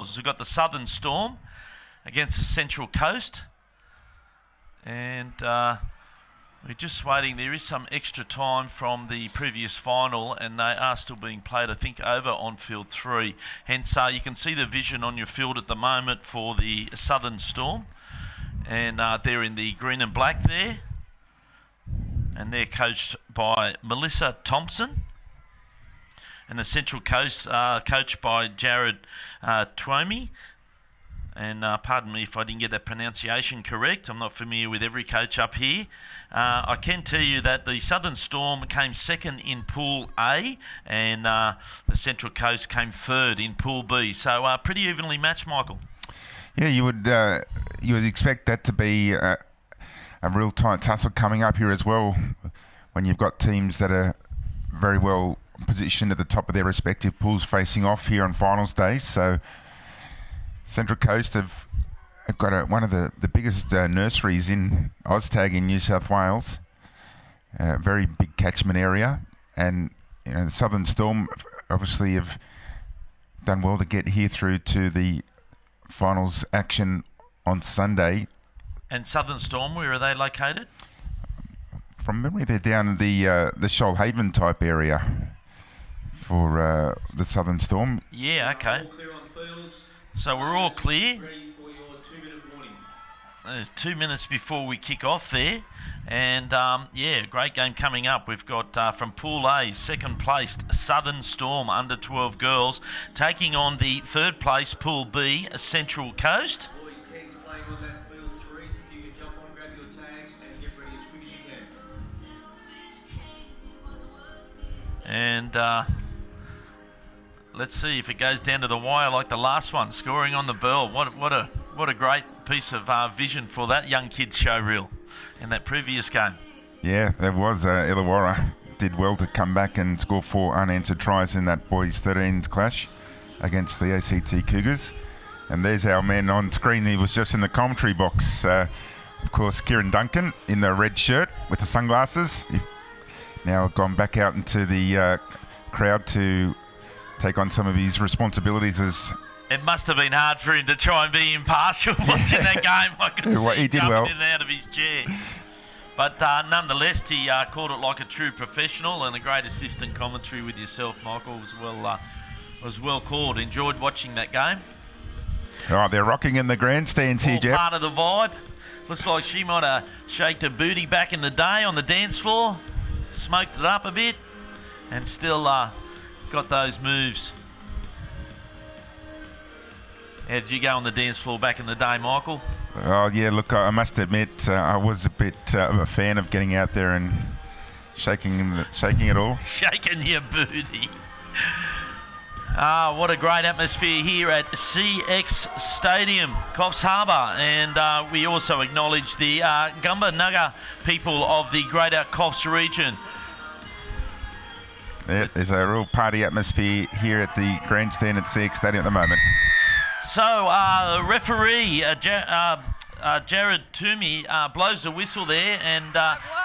girls. We've got the Southern Storm against the Central Coast. And we're just waiting. There is some extra time from the previous final, and they are still being played, I think, over on field 3. Hence, you can see the vision on your field at the moment for the Southern Storm. And they're in the green and black there. And they're coached by Melissa Thompson. And the Central Coast coached by Jared Twomey. And pardon me if I didn't get that pronunciation correct. I'm not familiar with every coach up here. I can tell you that the Southern Storm came second in Pool A, and the Central Coast came third in Pool B. So pretty evenly matched, Michael. Yeah, you would expect that to be a real tight tussle coming up here as well, when you've got teams that are very well positioned at the top of their respective pools facing off here on finals day. So Central Coast have got one of the biggest nurseries in OzTag in New South Wales. Very big catchment area. And the Southern Storm obviously have done well to get here through to the finals action on Sunday. And Southern Storm, where are they located? From memory, they're down in the Shoalhaven type area for the Southern Storm. Yeah, okay. So we're all clear. There's 2 minutes before we kick off there. And, yeah, great game coming up. We've got from Pool A, second placed Southern Storm under 12 girls, taking on the third place Pool B, Central Coast. And let's see if it goes down to the wire like the last one, scoring on the bell. What a great piece of vision for that young kid's showreel in that previous game. Yeah, there was. Illawarra did well to come back and score 4 unanswered tries in that boys 13s clash against the ACT Cougars. And there's our man on screen. He was just in the commentary box. Of course, Kieran Duncan in the red shirt with the sunglasses. He's now gone back out into the crowd to take on some of his responsibilities as... It must have been hard for him to try and be impartial watching that game. I could see him jumping in and out of his chair. But nonetheless, he called it like a true professional, and a great assistant commentary with yourself, Michael, was well called. Enjoyed watching that game. Oh, they're rocking in the grandstands here, Jeff. Part of the vibe. Looks like she might have shaked her booty back in the day on the dance floor, smoked it up a bit, and still got those moves. How did you go on the dance floor back in the day, Michael? Oh, yeah, look, I must admit, I was a bit of a fan of getting out there and shaking it all. Shaking your booty. What a great atmosphere here at CX Stadium, Coffs Harbour. And we also acknowledge the Gumba Nugga people of the Greater Coffs region. Yeah, there's a real party atmosphere here at the grandstand at CX Stadium at the moment. So, referee Jared Toomey blows the whistle there and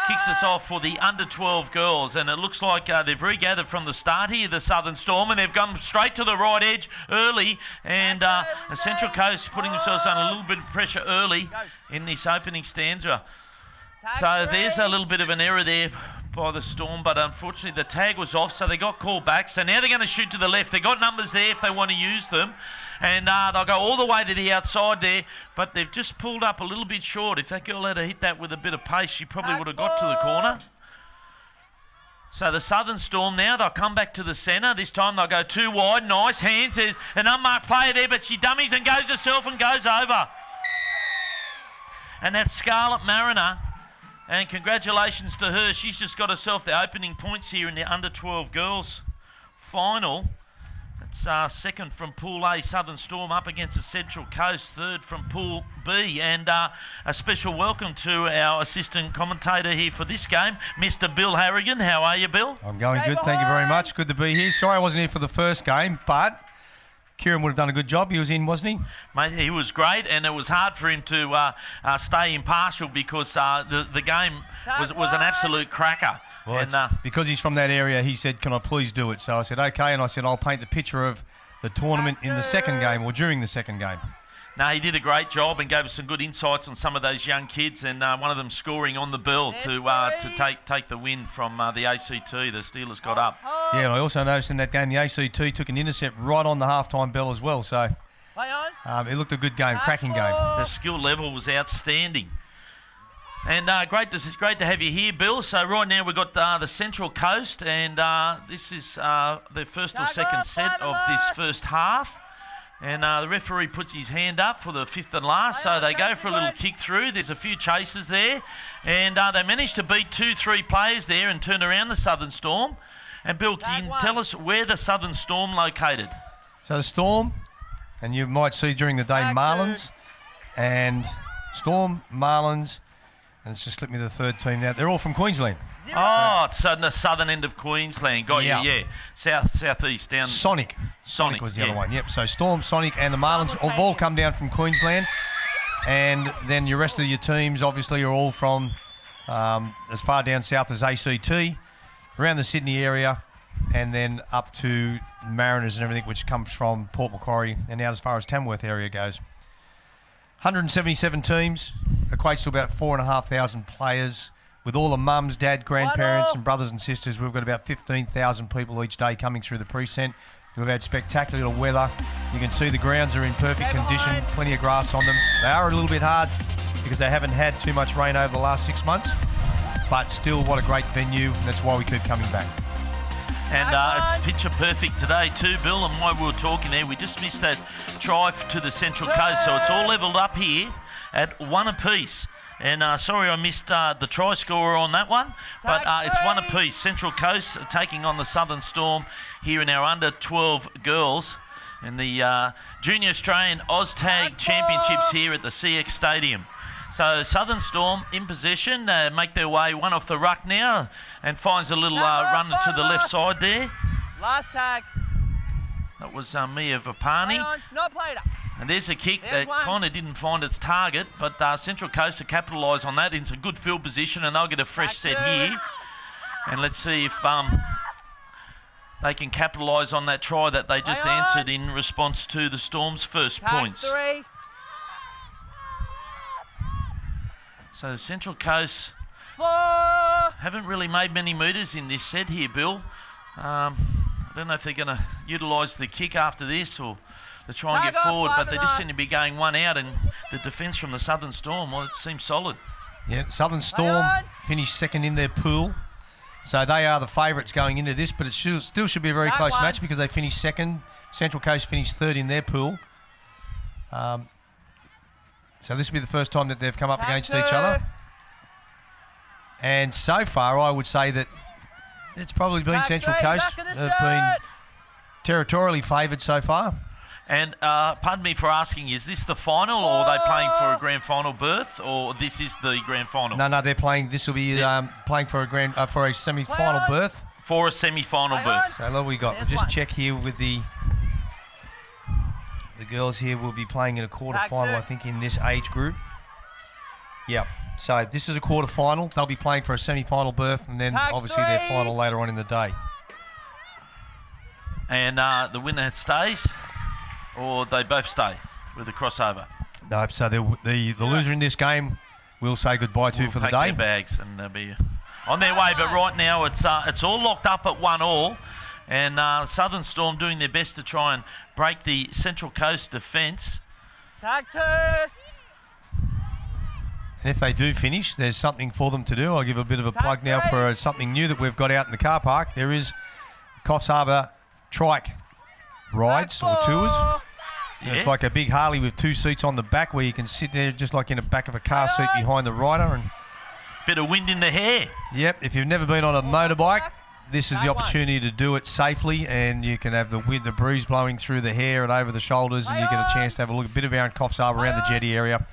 kicks us off for the under-12 girls. And it looks like they've regathered from the start here, the Southern Storm, and they've gone straight to the right edge early. And the Central Coast putting themselves under a little bit of pressure early in this opening stanza. So there's a little bit of an error there by the Storm, but unfortunately the tag was off, so they got called back. So now they're going to shoot to the left. They've got numbers there if they want to use them. And they'll go all the way to the outside there, but they've just pulled up a little bit short. If that girl had hit that with a bit of pace, she probably would have got to the corner. So the Southern Storm now, they'll come back to the centre. This time they'll go too wide. Nice hands. There's an unmarked player there, but she dummies and goes herself and goes over. And that's Scarlett Mariner. And congratulations to her. She's just got herself the opening points here in the under-12 girls final. It's second from Pool A, Southern Storm up against the Central Coast, third from Pool B. And a special welcome to our assistant commentator here for this game, Mr. Bill Harrigan. How are you, Bill? I'm going good, thank you very much. Good to be here. Sorry I wasn't here for the first game, but Kieran would have done a good job. He was in, wasn't he? Mate, he was great, and it was hard for him to stay impartial because the game was an absolute cracker. Well, and, because he's from that area, he said, can I please do it? So I said, okay, and I said, I'll paint the picture of the tournament in the second game or during the second game. No, he did a great job and gave us some good insights on some of those young kids, and one of them scoring on the bell to take the win from the ACT. The Steelers got up. Yeah, and I also noticed in that game the ACT took an intercept right on the halftime bell as well. So it looked a good game, cracking game. The skill level was outstanding. And great to have you here, Bill. So right now we've got the Central Coast, and this is the first or second set of this first half. And the referee puts his hand up for the fifth and last, so they go for a little kick through. There's a few chases there, and they managed to beat 2-3 players there and turn around the Southern Storm. And Bill, can you tell us where the Southern Storm located? So the Storm, and you might see during the day Marlins, and Storm, Marlins, and it's just slipped me the third team now. They're all from Queensland. Oh, it's on the southern end of Queensland. Got you, yeah. Southeast down. Sonic was the other one, yep. So Storm, Sonic and the Marlins have all come down from Queensland. And then your rest of your teams obviously are all from as far down south as ACT, around the Sydney area, and then up to Mariners and everything, which comes from Port Macquarie and out as far as Tamworth area goes. 177 teams, equates to about 4,500 players. With all the mums, dad, grandparents and brothers and sisters, we've got about 15,000 people each day coming through the precinct. We've had spectacular weather. You can see the grounds are in perfect condition, plenty of grass on them. They are a little bit hard because they haven't had too much rain over the last 6 months, but still what a great venue. That's why we keep coming back. And it's picture perfect today too, Bill, and while we were talking there, we just missed that try to the Central Coast, so it's all levelled up here at 1 apiece. And sorry I missed the try scorer on that one, but it's 1 apiece. Central Coast taking on the Southern Storm here in our under-12 girls in the Junior Australian OzTag Championships here at the CX Stadium. So Southern Storm in possession, make their way one off the ruck now and finds a little run to the left side there. Last tag. That was Mia Vapani. No player. And there's a kick that kind of didn't find its target, but Central Coast have capitalised on that. It's a good field position, and they'll get a fresh set here. And let's see if they can capitalise on that try that they just answered in response to the Storm's first points. So the Central Coast haven't really made many metres in this set here, Bill. I don't know if they're going to utilise the kick after this or to try and get forward, but they just seem to be going one out, and the defence from the Southern Storm, well, it seems solid. Yeah, Southern Storm finished second in their pool, so they are the favourites going into this, but it still should be a very close match because they finished second. Central Coast finished third in their pool. So this will be the first time that they've come up against each other. And so far, I would say that it's probably been Central Coast. They've been territorially favoured so far. And pardon me for asking, is this the final, or are they playing for a grand final berth, or this is the grand final? No, they're playing. This will be playing for a semi-final berth. For a semi-final berth. So what we got? We'll just check here with the girls here. Will be playing in a quarter-final, I think, in this age group. Yep. So this is a quarter-final. They'll be playing for a semi-final berth, and then obviously their final later on in the day. And the winner stays. Or they both stay with the crossover? No, so the loser in this game we'll say goodbye to for the day. Their bags and they'll be on their way. But right now it's all locked up at 1-1, and Southern Storm doing their best to try and break the Central Coast defence. Tag 2. And if they do finish, there's something for them to do. I'll give a bit of a plug now for something new that we've got out in the car park. There is Coffs Harbour Trike rides or tours. Yeah. It's like a big Harley with 2 seats on the back where you can sit there just like in the back of a car seat behind the rider. And bit of wind in the hair. Yep, if you've never been on a motorbike, this is the opportunity to do it safely, and you can have the wind, the breeze blowing through the hair and over the shoulders, and you get a chance to have a look a bit around Coffs Harbour, around the jetty area.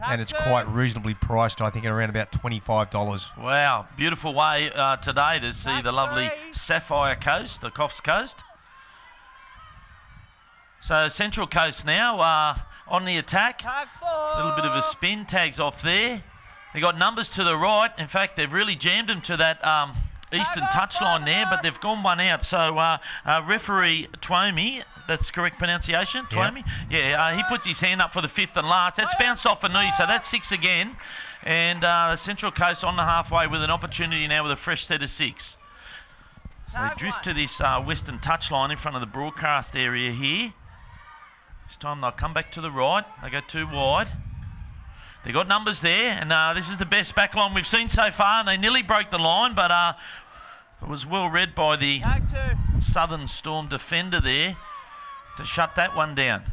And it's quite reasonably priced, I think, at around about $25. Wow, beautiful way today to see the lovely Sapphire Coast, the Coffs Coast. So Central Coast now on the attack. A little bit of a spin, tags off there. They got numbers to the right. In fact, they've really jammed them to that eastern touchline there, but they've gone one out. So referee Twomey That's correct pronunciation, Yeah. Twomey? Yeah, he puts his hand up for the 5th and last. That's bounced off a knee, so that's 6 again. And the Central Coast on the halfway with an opportunity now with a fresh set of 6. They drift to this western touchline in front of the broadcast area here. This time they'll come back to the right. They go too wide. They got numbers there, and this is the best back line we've seen so far. And they nearly broke the line, but it was well read by the Tag 2. Southern Storm defender there to shut that one down.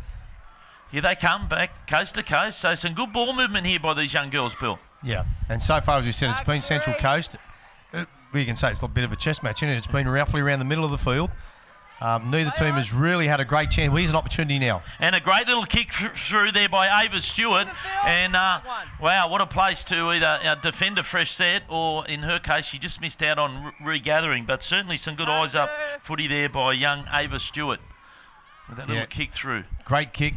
Here they come back coast to coast. So some good ball movement here by these young girls, Bill. Yeah, and so far, as we said, it's been Central Coast. We can say it's a bit of a chess match, isn't it? It's been roughly around the middle of the field. Neither team has really had a great chance. Well, here's an opportunity now. And a great little kick through there by Ava Stewart. And wow, what a place to either defend a fresh set, or in her case, she just missed out on regathering. But certainly some good eyes up footy there by young Ava Stewart. With that little kick through. Great kick,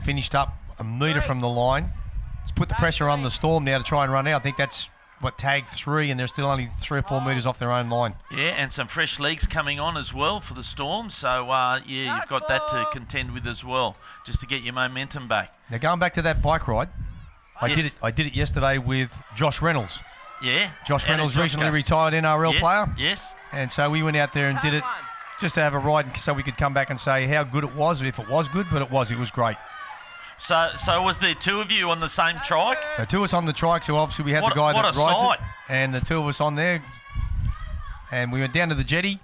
finished up a metre from the line. It's put the pressure on the Storm now to try and run out. I think that's tag 3, and they're still only 3 or 4 metres off their own line. Yeah, and some fresh legs coming on as well for the Storm. So, yeah, you've got that to contend with as well, just to get your momentum back. Now, going back to that bike ride, I did it yesterday with Josh Reynolds. Yeah. Josh Reynolds, recently retired NRL player. Yes. And so we went out there and did it just to have a ride so we could come back and say how good it was, if it was good, but it was great. So was there 2 of you on the same trike? So 2 of us on the trike, so obviously we had the guy that rides it, and the 2 of us on there. And we went down to the jetty,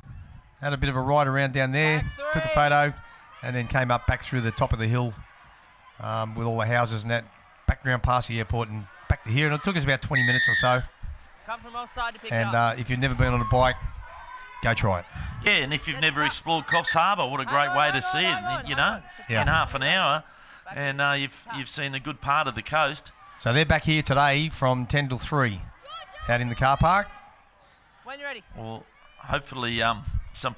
had a bit of a ride around down there, took a photo, and then came up back through the top of the hill with all the houses and that, back around past the airport and back to here. And it took us about 20 minutes or so. Come from offside to pick And up. if you've never been on a bike, go try it. Yeah, and if you've never explored Coffs Harbour, what a great way to see it, you know, in half an hour. And you've seen a good part of the coast. So they're back here today from 10 till 3 out in the car park. When you're ready. Well, hopefully some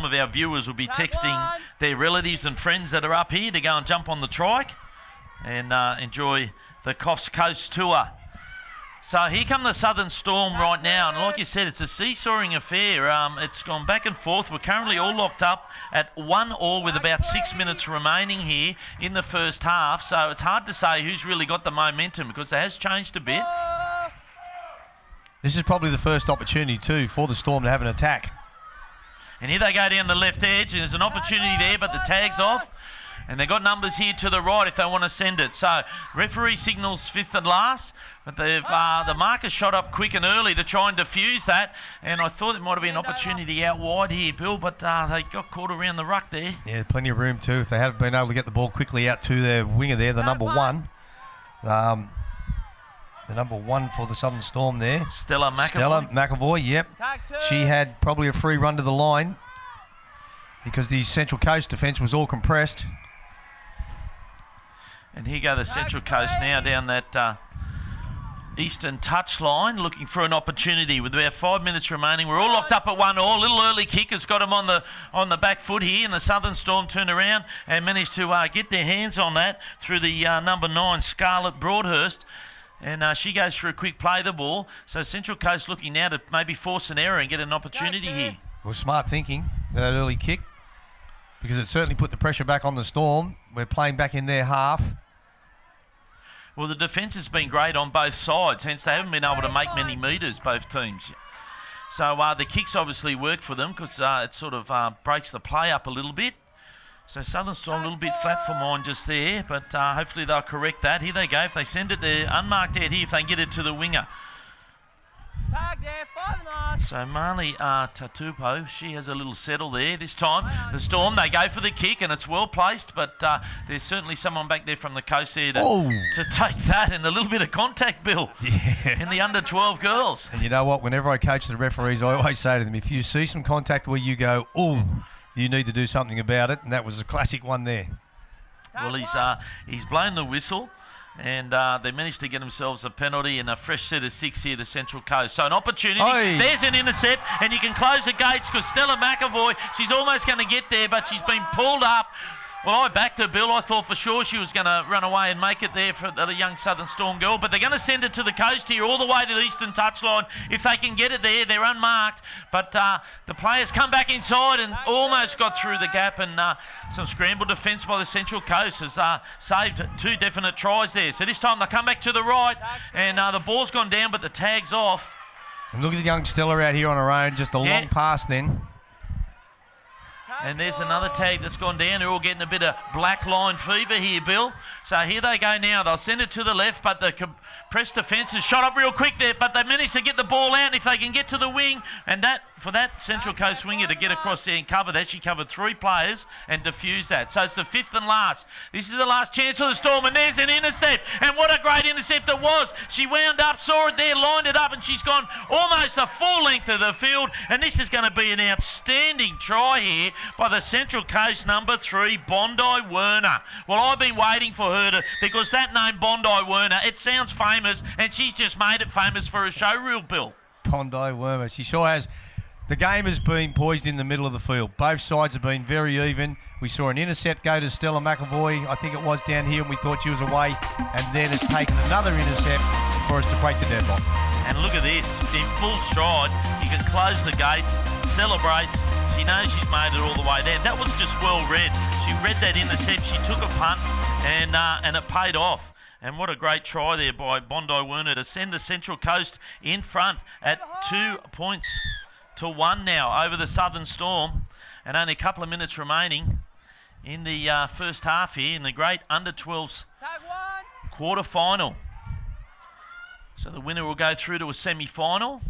of our viewers will be texting their relatives and friends that are up here to go and jump on the trike and enjoy the Coffs Coast tour. So here come the Southern Storm right now, and like you said, it's a seesawing affair. It's gone back and forth. We're currently all locked up at 1-1 with about 6 minutes remaining here in the first half. So it's hard to say who's really got the momentum because it has changed a bit. This is probably the first opportunity too for the Storm to have an attack. And here they go down the left edge, and there's an opportunity there, but the tag's off. And they've got numbers here to the right if they want to send it. So referee signals 5th and last, but they've the marker shot up quick and early to try and diffuse that. And I thought it might have been an opportunity out wide here, Bill, but they got caught around the ruck there. Yeah, plenty of room too if they have been able to get the ball quickly out to their winger there, the number 1. The number 1 for the Southern Storm there. Stella McAvoy. Stella McAvoy, yep. She had probably a free run to the line because the Central Coast defence was all compressed. And here go the Central Coast now down that eastern touchline, looking for an opportunity with about 5 minutes remaining. We're all locked up at 1-1. Little early kick has got them on the back foot here, and the Southern Storm turn around and managed to get their hands on that through the number 9, Scarlett Broadhurst. And she goes for a quick play the ball. So Central Coast looking now to maybe force an error and get an opportunity here. It was smart thinking, that early kick, because it certainly put the pressure back on the Storm. We're playing back in their half. Well, the defence has been great on both sides, hence they haven't been able to make many metres, both teams. So the kicks obviously work for them because it sort of breaks the play up a little bit. So Southern Storm a little bit flat for mine just there, but hopefully they'll correct that. Here they go. If they send it, they're unmarked out here if they can get it to the winger. Tag there, 5 and last. So Marley Tatupo, she has a little settle there. This time, the Storm, they go for the kick, and it's well placed, but there's certainly someone back there from the coast there to take that, and a little bit of contact, Bill, in the under-12 girls. And you know what? Whenever I coach the referees, I always say to them, if you see some contact where you go, oh, you need to do something about it, and that was a classic one there. Well, he's blown the whistle. And they managed to get themselves a penalty and a fresh set of 6 here, the Central Coast. So an opportunity. Oi. There's an intercept, and you can close the gates because Stella McAvoy, she's almost going to get there, but she's been pulled up Well, I backed her, Bill. I thought for sure she was going to run away and make it there for the young Southern Storm girl. But they're going to send it to the coast here, all the way to the eastern touchline. If they can get it there, they're unmarked. But the players come back inside and almost got through the gap. And some scramble defence by the Central Coast has saved 2 definite tries there. So this time they come back to the right, and the ball's gone down, but the tag's off. And look at the young Stella out here on her own. Just a long pass then. And there's another tag that's gone down. They're all getting a bit of black line fever here, Bill. So here they go now. They'll send it to the left, but the compressed defence is shot up real quick there, but they managed to get the ball out. And if they can get to the wing, and that for that Central Coast winger to get across there and cover that, she covered 3 players and diffused that. So it's the 5th and last. This is the last chance for the Storm, and there's an intercept. And what a great intercept it was. She wound up, saw it there, lined it up, and she's gone almost a full length of the field. And this is going to be an outstanding try here by the Central Coast number 3, Bondi Werner. Well, I've been waiting for her to, because that name Bondi Werner, it sounds famous, and she's just made it famous for a show reel, Bill. Bondi Werner. She sure has. The game has been poised in the middle of the field. Both sides have been very even. We saw an intercept go to Stella McAvoy, I think it was down here, and we thought she was away. And then it's taken another intercept for us to break the deadlock. And look at this, in full stride, you can close the gate, celebrates. She knows she's made it all the way there. That was just well read. She read that intercept, she took a punt, and it paid off. And what a great try there by Bondi Werner to send the Central Coast in front at 2 points to 1 now over the Southern Storm. And only a couple of minutes remaining in the first half here in the great under-12s quarter-final. So the winner will go through to a semi-final.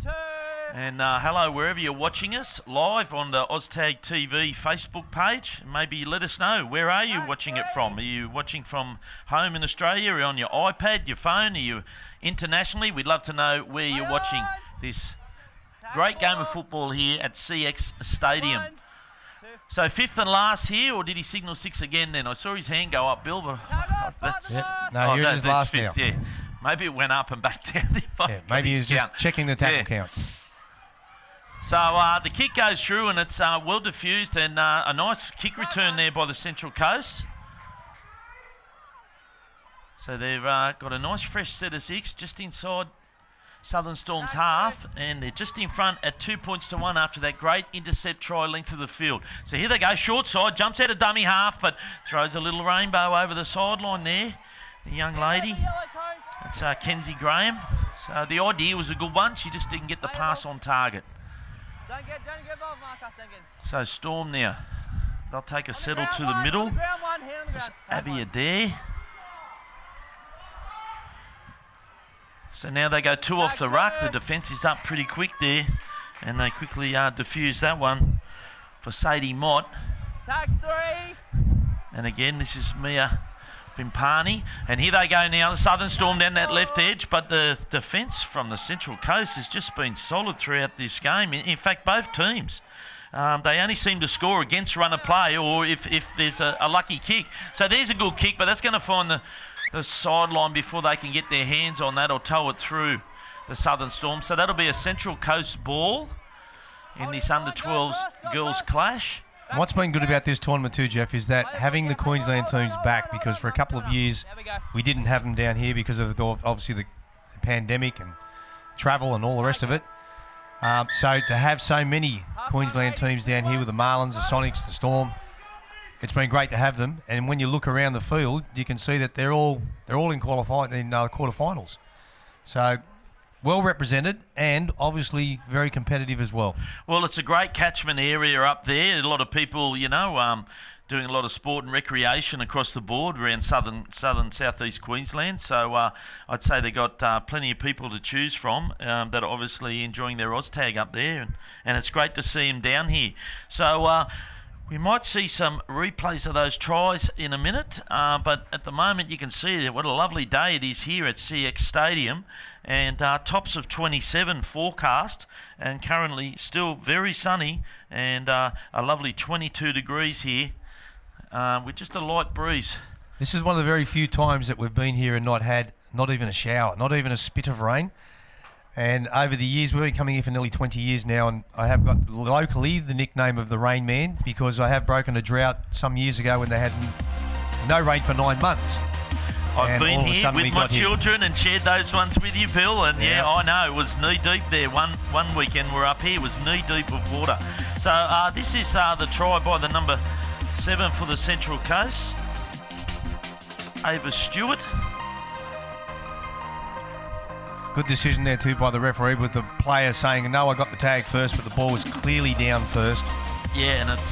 And hello, wherever you're watching us, live on the Oztag TV Facebook page. Maybe let us know, where are you watching it from? Are you watching from home in Australia? Are you on your iPad, your phone? Are you internationally? We'd love to know where you're watching this great game of football here at CX Stadium. So 5th and last here, or did he signal 6 again then? I saw his hand go up, Bill. But No, here it is last now. Yeah. Maybe it went up and back down. Maybe he's just checking the tackle count. So the kick goes through, and it's well diffused, and a nice kick return there by the Central Coast. So they've got a nice fresh set of 6 just inside Southern Storm's half, and they're just in front at 2 points to 1 after that great intercept try length of the field. So here they go, short side, jumps out of dummy half, but throws a little rainbow over the sideline there. The young lady, that's Kenzie Graham. So the idea was a good one, she just didn't get the pass on target. Don't get involved, Marcus. So Storm now, they'll take a settle to the middle. Abby Adair. So now they go 2 off the ruck. The defence is up pretty quick there, and they quickly diffuse that one for Sadie Mott. Tag 3. And again, this is Mia Pimpani. And here they go now, the Southern Storm down that left edge, but the defence from the Central Coast has just been solid throughout this game. In fact, both teams. They only seem to score against run of play, or if there's a lucky kick. So there's a good kick, but that's going to find the sideline before they can get their hands on that or tow it through the Southern Storm. So that'll be a Central Coast ball in this under-12s girls clash. And what's been good about this tournament too, Jeff, is that having the Queensland teams back, because for a couple of years we didn't have them down here because of obviously the pandemic and travel and all the rest of it. So to have so many Queensland teams down here with the Marlins, the Sonics, the Storm, it's been great to have them. And when you look around the field, you can see that they're all in quarterfinals. So well represented and obviously very competitive as well. Well, it's a great catchment area up there. A lot of people, doing a lot of sport and recreation across the board around southern southeast Queensland. So I'd say they got plenty of people to choose from that are obviously enjoying their Oztag up there, and it's great to see them down here. So we might see some replays of those tries in a minute, but at the moment you can see what a lovely day it is here at CX Stadium, and tops of 27 forecast, and currently still very sunny, and a lovely 22 degrees here with just a light breeze. This is one of the very few times that we've been here and not even a shower, not even a spit of rain. And over the years, we've been coming here for nearly 20 years now, and I have got locally the nickname of the Rain Man because I have broken a drought some years ago when they had no rain for 9 months. I've And been all of a here sudden we with my got hit. children and shared those ones with you, Bill. And yeah, I know it was knee deep there. One weekend we're up here, it was knee deep of water. So this is the try by the number 7 for the Central Coast, Ava Stewart. Good decision there too by the referee with the player saying, no, I got the tag first, but the ball was clearly down first. Yeah, and it's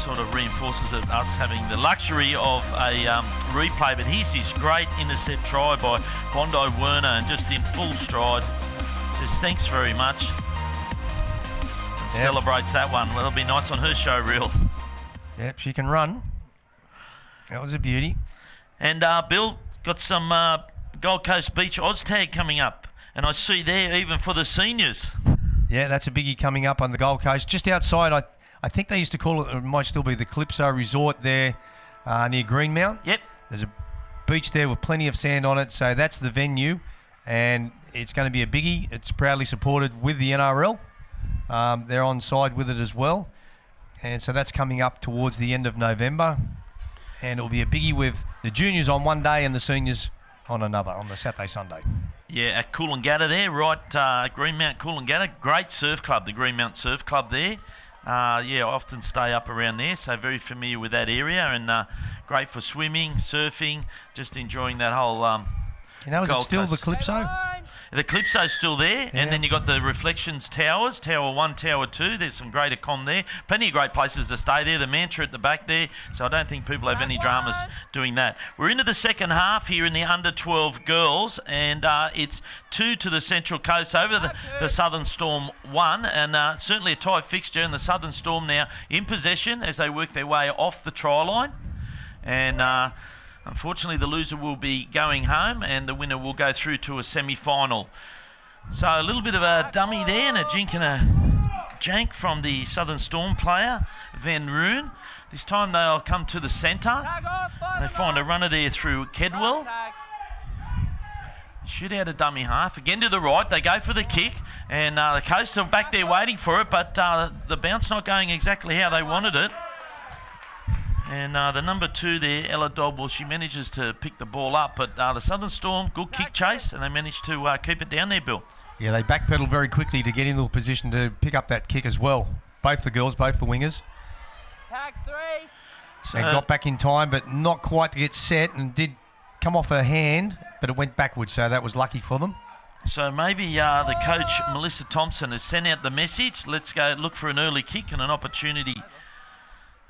sort of reinforces us having the luxury of a replay. But here's this great intercept try by Bondi Werner, and just in full stride. Says thanks very much. And celebrates that one. Well, it'll be nice on her show reel. Yep, she can run. That was a beauty. And Bill, got some Gold Coast Beach Oztag coming up. And I see there even for the seniors. Yeah, that's a biggie coming up on the Gold Coast. Just outside, I think they used to call it might still be the Calypso Resort there near Greenmount. Yep. There's a beach there with plenty of sand on it, so that's the venue. And it's going to be a biggie. It's proudly supported with the NRL. They're on side with it as well. And so that's coming up towards the end of November. And it'll be a biggie with the juniors on one day and the seniors on another, on the Saturday, Sunday. Yeah, at Coolangatta there, right, Greenmount Coolangatta. Great surf club, the Greenmount Surf Club there. I often stay up around there, so very familiar with that area, and great for swimming, surfing, just enjoying that whole Is it Gold still Coast. the Calypso? The Calypso's still there, and then you got the Reflections Towers, Tower 1, Tower 2. There's some great accom there. Plenty of great places to stay there. The Mantra at the back there, so I don't think people have any dramas doing that. We're into the second half here in the under-12 girls, and it's 2 to the Central Coast over the Southern Storm 1, and certainly a tight fixture, and the Southern Storm now in possession as they work their way off the try line. And unfortunately, the loser will be going home and the winner will go through to a semi-final. So a little bit of a dummy there, and a jink and a jank from the Southern Storm player, Van Roon. This time they'll come to the centre. They find a runner there through Kedwell. Shoot out a dummy half. Again to the right, they go for the kick, and the Coast are back there waiting for it, but the bounce not going exactly how they wanted it. And the number 2 there, Ella Dodd, she manages to pick the ball up, but the Southern Storm, good kick chase, and they managed to keep it down there, Bill. Yeah, they backpedaled very quickly to get into a position to pick up that kick as well. Both the girls, both the wingers. Tag 3. So, And got back in time, but not quite to get set, and did come off her hand, but it went backwards, so that was lucky for them. so maybe the coach, Melissa Thompson, has sent out the message, let's go look for an early kick and an opportunity.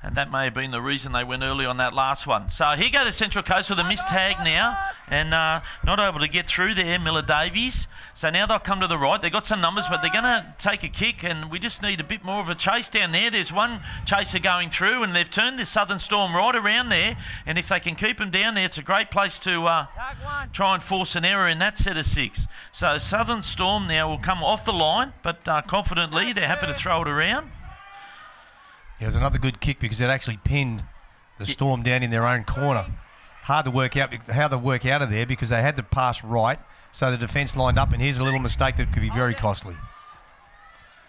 And that may have been the reason they went early on that last one. So here go the Central Coast with a missed tag now, and not able to get through there, Miller Davies. So now they'll come to the right. They've got some numbers, but they're going to take a kick, and we just need a bit more of a chase down there. There's one chaser going through, and they've turned this Southern Storm right around there. And if they can keep them down there, it's a great place to Tag 1. try and force an error in that set of 6. So Southern Storm now will come off the line, but confidently they're happy to throw it around. It was another good kick because it actually pinned the Storm down in their own corner. Hard to work out how to work out of there because they had to pass right, so the defence lined up, and here's a little mistake that could be very costly.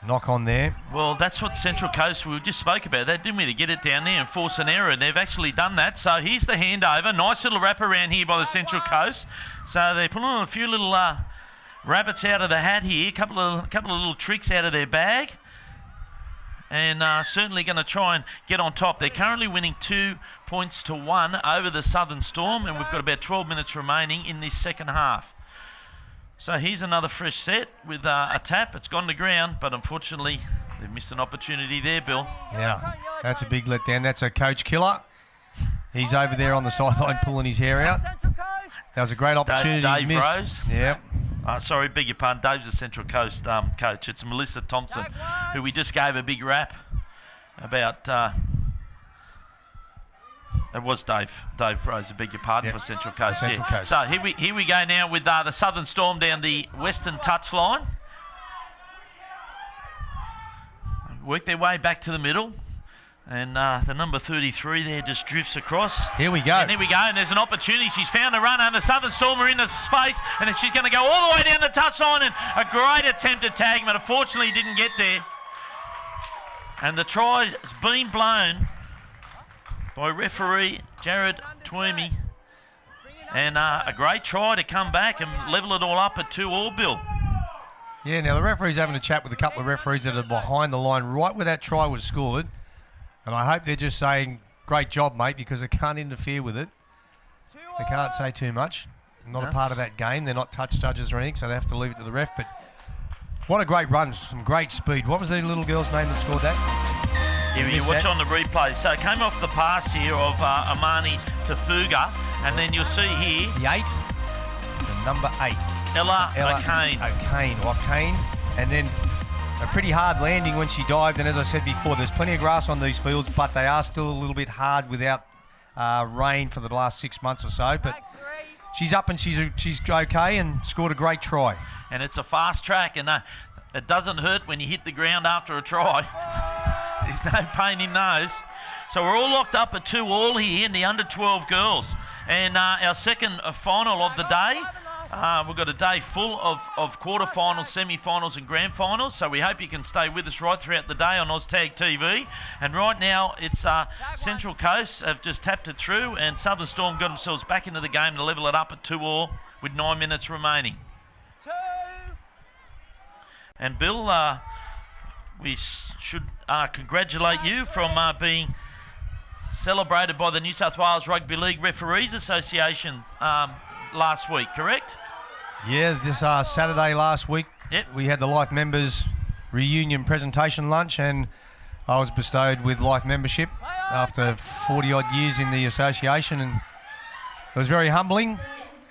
Knock on there. Well, that's what Central Coast, we just spoke about that, didn't we? To get it down there and force an error, and they've actually done that. So here's the handover. Nice little wrap around here by the Central Coast. So they're pulling a few little rabbits out of the hat here, couple of little tricks out of their bag. And certainly going to try and get on top. They're currently winning 2 points to 1 over the Southern Storm, and we've got about 12 minutes remaining in this second half. So here's another fresh set with a tap. It's gone to ground, but unfortunately they've missed an opportunity there, Bill. Yeah, that's a big letdown. That's a coach killer. He's over there on the sideline pulling his hair out. Central Coast. That was a great opportunity. Dave He missed. Rose. Yeah. Sorry, beg your pardon. Dave's the Central Coast coach. It's Melissa Thompson, who we just gave a big rap about. It was Dave Rose. I beg your pardon, for Central Coast. Central Coast. So here we go now with the Southern Storm down the western touchline. Work their way back to the middle. And the number 33 there just drifts across. Here we go. And there we go. And there's an opportunity. She's found a runner, and the Southern Storm are in the space, and then she's going to go all the way down the touchline. And a great attempt at tag, but unfortunately didn't get there. And the try's been blown by referee Jared Twomey. And a great try to come back and level it all up at 2-2, Bill. Yeah, now the referee's having a chat with a couple of referees that are behind the line right where that try was scored. And I hope they're just saying, great job, mate, because they can't interfere with it. They can't say too much. Not a part of that game. They're not touch judges or anything, so they have to leave it to the ref. But what a great run, some great speed. What was the little girl's name that scored that? Yeah, you watch on the replay. So it came off the pass here of Amani Tafuga, and then you'll see here The 8, the number 8. Ella O'Kane. O'Kane. And then a pretty hard landing when she dived. And as I said before, there's plenty of grass on these fields, but they are still a little bit hard without rain for the last 6 months or so. But she's up and she's okay and scored a great try. And it's a fast track, and it doesn't hurt when you hit the ground after a try. There's no pain in those. So we're all locked up at 2-2 here in the under-12 girls. And our second final of the day. We've got a day full of quarterfinals, semi-finals and grand finals, so we hope you can stay with us right throughout the day on OzTag TV. And right now it's Central Coast have just tapped it through, and Southern Storm got themselves back into the game to level it up at 2-2 with 9 minutes remaining. And Bill, we should congratulate you from being celebrated by the New South Wales Rugby League Referees Association last week, correct? Yeah, this Saturday last week, Yep. we had the Life Members reunion presentation lunch, and I was bestowed with Life membership after 40-odd years in the association, and it was very humbling.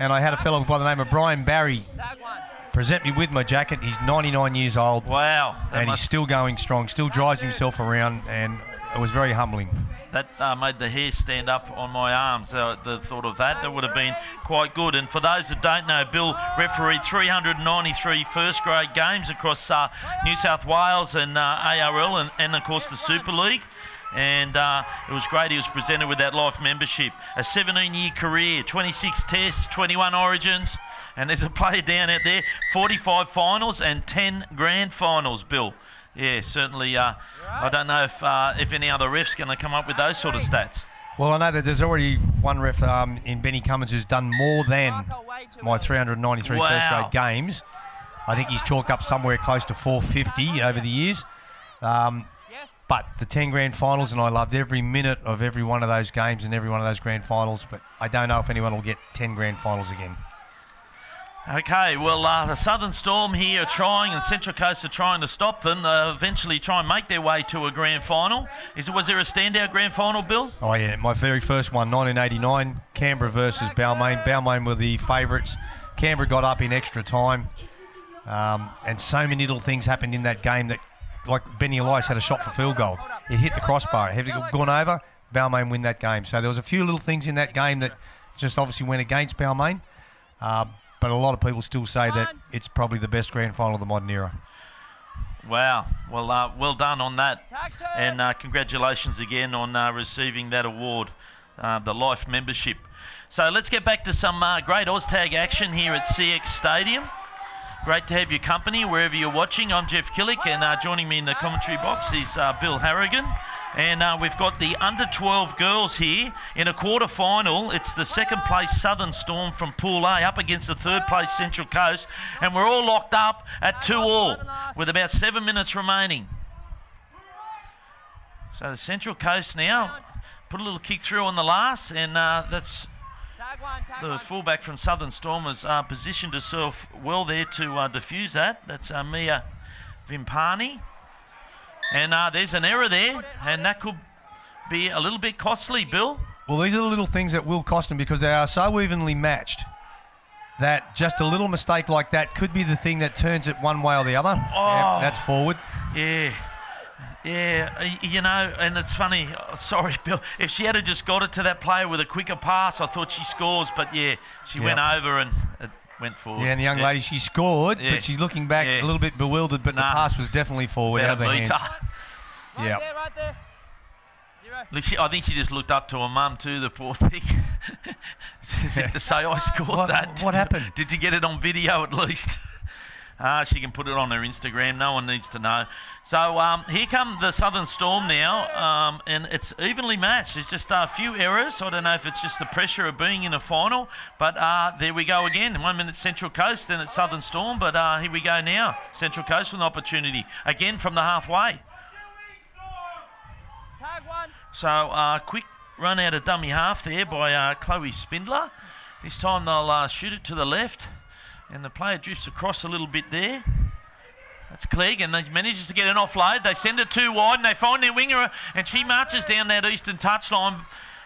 And I had a fellow by the name of Brian Barry present me with my jacket. He's 99 years old. Wow. And he's still going strong, still drives himself around, and it was very humbling. That made the hair stand up on my arms, the thought of that. That would have been quite good. And for those that don't know, Bill refereed 393 first grade games across New South Wales and ARL and of course the Super League. And it was great. He was presented with that Life membership. A 17-year career, 26 tests, 21 origins. And there's a player down out there, 45 finals and 10 grand finals, Bill. Yeah, certainly. I don't know if any other ref's going to come up with those sort of stats. Well, I know that there's already one ref in Benny Cummins who's done more than my 393 first grade games. I think he's chalked up somewhere close to 450 over the years. But the 10 grand finals, and I loved every minute of every one of those games and every one of those grand finals, but I don't know if anyone will get 10 grand finals again. Okay, well, the Southern Storm here are trying, and Central Coast are trying to stop them, eventually try and make their way to a grand final. Was there a standout grand final, Bill? Oh, yeah, my very first one, 1989, Canberra versus Balmain. Balmain were the favourites. Canberra got up in extra time, and so many little things happened in that game that, like Benny Elias had a shot for field goal. It hit the crossbar. Had it gone over, Balmain win that game. So there was a few little things in that game that just obviously went against Balmain. But a lot of people still say that it's probably the best grand final of the modern era. Wow. Well, well done on that. And congratulations again on receiving that award, the Life membership. So let's get back to some great OzTag action here at CX Stadium. Great to have your company wherever you're watching. I'm Jeff Killick, and joining me in the commentary box is Bill Harrigan. And we've got the under-12 girls here in a quarter-final. It's the second-place Southern Storm from Pool A up against the third-place Central Coast. And we're all locked up at 2-2 with about 7 minutes remaining. So the Central Coast now put a little kick through on the last, and that's the fullback from Southern Storm has positioned herself well there to defuse that. That's Mia Vimpani. And there's an error there, and that could be a little bit costly, Bill. Well, these are the little things that will cost them because they are so evenly matched that just a little mistake like that could be the thing that turns it one way or the other. Oh. Yep, that's forward. Yeah. Yeah, you know, and it's funny, sorry, Bill, if she had just got it to that player with a quicker pass, I thought she scores, but yeah, she went over and it went forward. Yeah, and the young lady, she scored, but she's looking back a little bit bewildered, but the pass was definitely forward out of the hands. Yeah. Right there. Look, I think she just looked up to her mum too, the poor thing. As if to say, I scored that. What happened? Did you get it on video at least? She can put it on her Instagram. No one needs to know. So here come the Southern Storm now, and it's evenly matched. There's just a few errors. I don't know if it's just the pressure of being in a final, but there we go again. 1 minute Central Coast, then it's Southern Storm, but here we go now. Central Coast with an opportunity, again from the halfway. Tag 1. So quick run out of dummy half there by Chloe Spindler. This time they'll shoot it to the left, and the player drifts across a little bit there. That's Clegg, and they manages to get an offload. They send it too wide, and they find their winger, and she marches down that eastern touchline.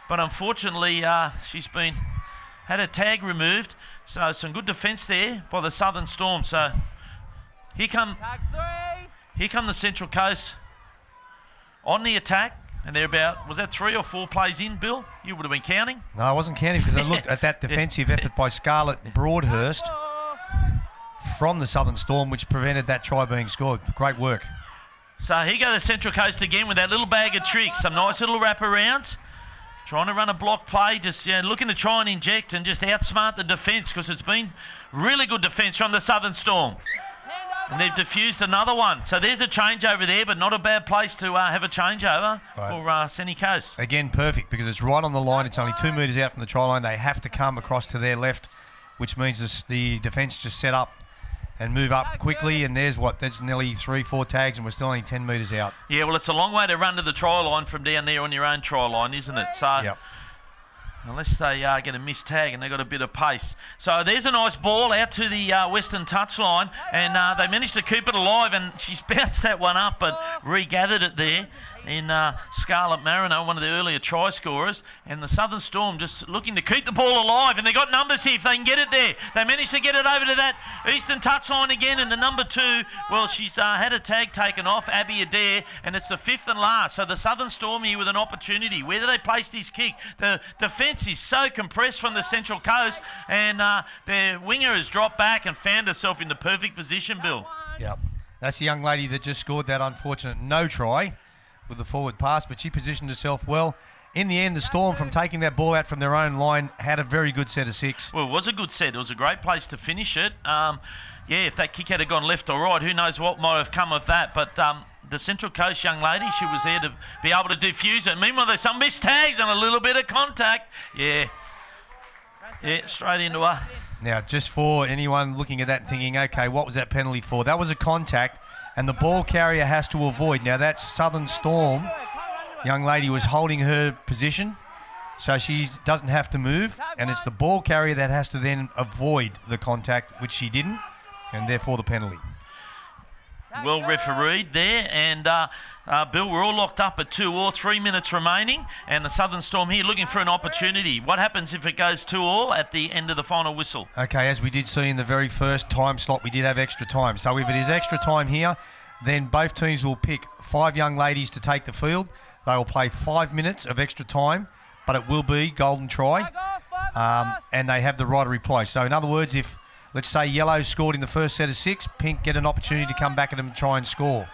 But unfortunately, she's had her tag removed. So some good defence there by the Southern Storm. So here come the Central Coast on the attack. And they're about, was that 3 or 4 plays in, Bill? You would have been counting. No, I wasn't counting because I looked at that defensive effort by Scarlett Broadhurst from the Southern Storm, which prevented that try being scored. Great work. So here go the Central Coast again with that little bag of tricks. Some nice little wraparounds. Trying to run a block play, just looking to try and inject and just outsmart the defence, because it's been really good defence from the Southern Storm. And they've diffused another one. So there's a changeover there, but not a bad place to have a changeover for Sunny Coast. Again, perfect, because it's right on the line. It's only 2 metres out from the try line. They have to come across to their left, which means the defence just set up and move up quickly. And there's nearly 3-4 tags, and we're still only 10 metres out. Yeah, well, it's a long way to run to the try line from down there on your own try line, isn't it? So yep. Unless they get a missed tag and they've got a bit of pace. So there's a nice ball out to the western touchline, and they managed to keep it alive, and she's bounced that one up but regathered it there in Scarlett Mariner, one of the earlier try scorers. And the Southern Storm just looking to keep the ball alive, and they've got numbers here if they can get it there. They managed to get it over to that eastern touchline again, and the number 2, well, she's had a tag taken off, Abby Adair, and it's the 5th and last. So the Southern Storm here with an opportunity. Where do they place this kick? The defence is so compressed from the Central Coast, and their winger has dropped back and found herself in the perfect position, Bill. Yep. That's the young lady that just scored that unfortunate no try with the forward pass, but she positioned herself well. In the end, the Storm, from taking that ball out from their own line, had a very good set of 6. Well, it was a good set. It was a great place to finish it. Yeah, if that kick had gone left or right, who knows what might have come of that. But the Central Coast young lady, she was there to be able to defuse it. Meanwhile, there's some missed tags and a little bit of contact. Yeah, straight into her. Now, just for anyone looking at that and thinking, okay, what was that penalty for? That was a contact, and the ball carrier has to avoid. Now, that Southern Storm young lady was holding her position, so she doesn't have to move, and it's the ball carrier that has to then avoid the contact, which she didn't, and therefore the penalty. Well refereed there, and Bill, we're all locked up at 2 or 3 minutes remaining, and the Southern Storm here looking for an opportunity. What happens if it goes 2 all at the end of the final whistle? Okay, as we did see in the very first time slot, we did have extra time. So if it is extra time here, then both teams will pick 5 young ladies to take the field. They will play 5 minutes of extra time, but it will be golden try, and they have the right to replay. So in other words, if, let's say, yellow scored in the first set of 6, pink get an opportunity to come back at them and try and score.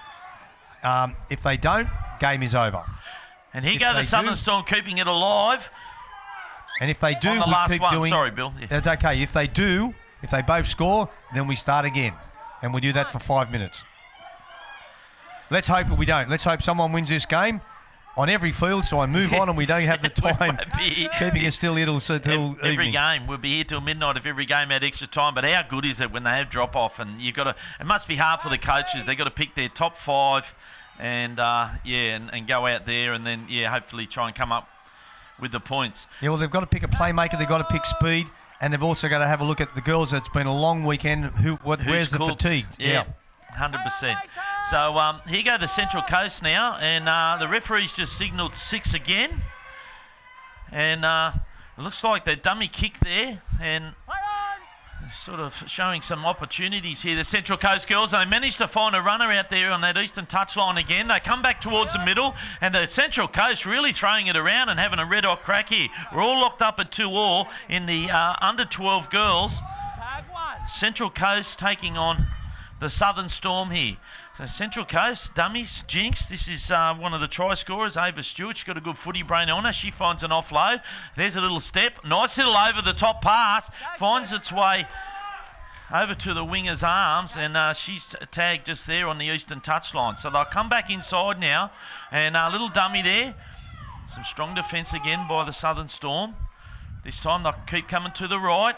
If they don't, game is over. And here go the Southern Storm keeping it alive. And if they do, we keep doing... Sorry, Bill. Yeah. That's okay. If they do, if they both score, then we start again. And we do that for 5 minutes. Let's hope we don't. Let's hope someone wins this game on every field, so I move on and we don't have the time keeping us still till evening. Every game, we'll be here till midnight if every game had extra time. But how good is it when they have drop-off? And you've got to... It must be hard for the coaches. They've got to pick their top 5 and, and go out there and then, hopefully try and come up with the points. Yeah, well, they've got to pick a playmaker. They've got to pick speed. And they've also got to have a look at the girls. It's been a long weekend. Where's the fatigue? Yeah. 100%. So here go the Central Coast now, and the referee's just signalled 6 again. And it looks like the dummy kick there, and sort of showing some opportunities here. The Central Coast girls, they managed to find a runner out there on that eastern touchline again. They come back towards the middle, and the Central Coast really throwing it around and having a red-hot crack here. We're all locked up at 2 all in the under-12 girls. Central Coast taking on the Southern Storm here. So Central Coast, dummies, Jinx. This is one of the try scorers, Ava Stewart. She's got a good footy brain on her. She finds an offload. There's a little step. Nice little over the top pass. Finds its way over to the winger's arms, and she's tagged just there on the eastern touchline. So they'll come back inside now, and a little dummy there. Some strong defence again by the Southern Storm. This time they'll keep coming to the right.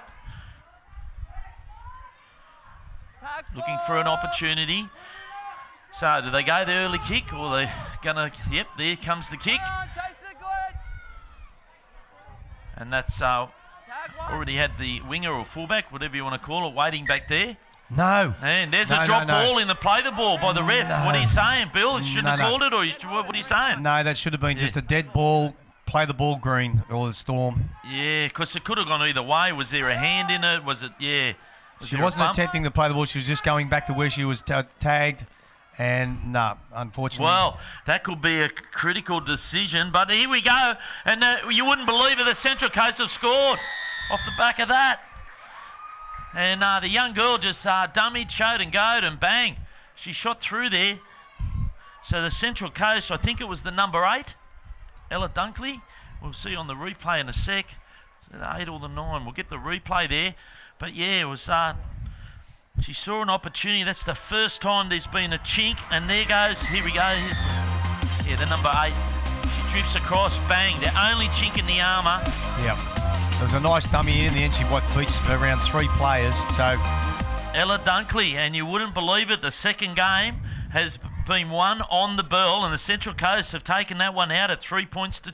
Looking for an opportunity. So do they go the early kick, or are they gonna? Yep, there comes the kick, and that's already had the winger or fullback, whatever you want to call it, waiting back there. No. And there's a drop ball in the play the ball by the ref. No. What are you saying, Bill? You shouldn't have called it, or what are you saying? No, that should have been just a dead ball. Play the ball green, or the Storm. Yeah, because it could have gone either way. Was there a hand in it? Was it? Yeah. She wasn't attempting to play the ball. She was just going back to where she was tagged. And no, unfortunately. Well, that could be a critical decision. But here we go. And you wouldn't believe it, the Central Coast have scored off the back of that. And the young girl just dummied, showed and goed, and bang. She shot through there. So the Central Coast, I think it was the number 8, Ella Dunkley. We'll see on the replay in a sec. The 8 or the 9. We'll get the replay there. But yeah, it was... she saw an opportunity. That's the first time there's been a chink. And there goes. Here we go. Yeah, the number 8. She drifts across. Bang. The only chink in the armour. Yeah. There was a nice dummy in the end. She beats around 3 players. So Ella Dunkley. And you wouldn't believe it. The second game has been won on the bell. And the Central Coast have taken that one out at 3 points to